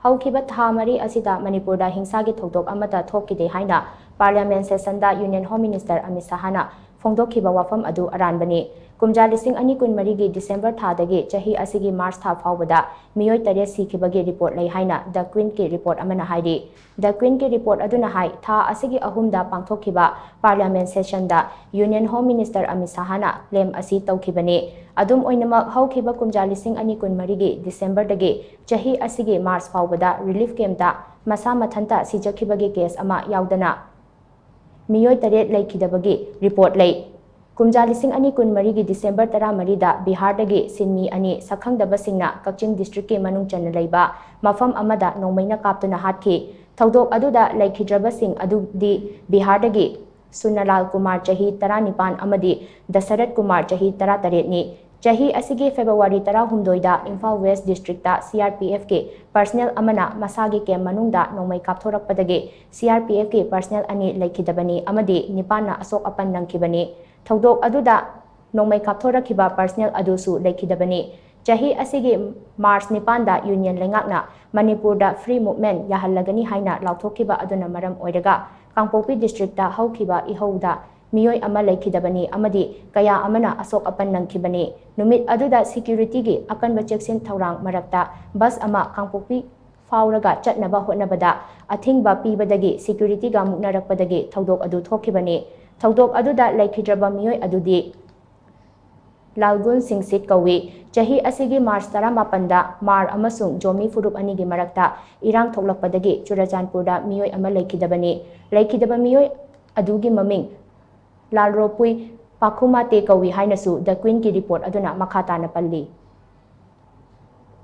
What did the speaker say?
Houkhiba thamari asida Manipurda Hingsha gi Thoudok amata Thokhide Haina Parliament session da Union Home Minister Amit Shah Phongdokhiba wapham adu Aranbani Kumja lising ani kun marigi December thadagi chahi asigi March tha phaobada meeoi tare shikhiba gi report lay Haina the Quint ki report amana hairi the Quint ki report aduna hai tha asigi ahumda pangthokhiba Parliament session da Union Home Minister Amit Shah claim asi tawkhibani adum oinamak Houkhiba Kumja lising ani kun marigi December dagi chahi asigi March phaobada relief camp da masa mathanta sijakhibagi case ama yaudana meeoi tare laikhidabagi report lay Kumja lising ani kun marigi December tara marida Bihar dagi sinmi ani sakhangdaba singna Kaching district ke manung chana laiba mafam amada nongmaina kaptuna hatki Thoudok aduda laikhidraba sing adudi Bihar dagi Sunalal Kumar chahi tara nipan amadi Dasarat Kumar chahi tara taret ni chahi asigi February tara humdoida Imphal West district ta CRPF ke personnel amana masagi ke manungda nongmai kapthorakpadagi CRPF ke personnel ani laikhidabani amadi nipana asok apan nangkibani Thoudok aduda nongmai kapthorakhiba personnel adusu laikhidabani chahi asigi March nipanda union lengakna Manipur da free movement yahallagani haina lauthokhiba aduna maram oiraga Kangpokpi district ta Houkhiba ihouda meeoi ama laikhidabani amadi kaya amana asok apan nangkibani numit aduda security gi akanba cheksin thaurang marakta bus ama Kangpokpi fauraga chatnaba hotnabada athingba pibadagi security ga muknarakpadagi Thoudok adu thokhibani Thoudok aduda laikhidraba meeoi adudi Lalgun Singsit kawi chahi asigi March tara mapanda Mar amasung Jomi Furup anigi marakta irang thoklakpadagi Churachandpurda meeoi ama laikhidaba meeoi adugi maming Lalropui Pakhumate kawi hainasu the Quint ki report aduna makhatana palli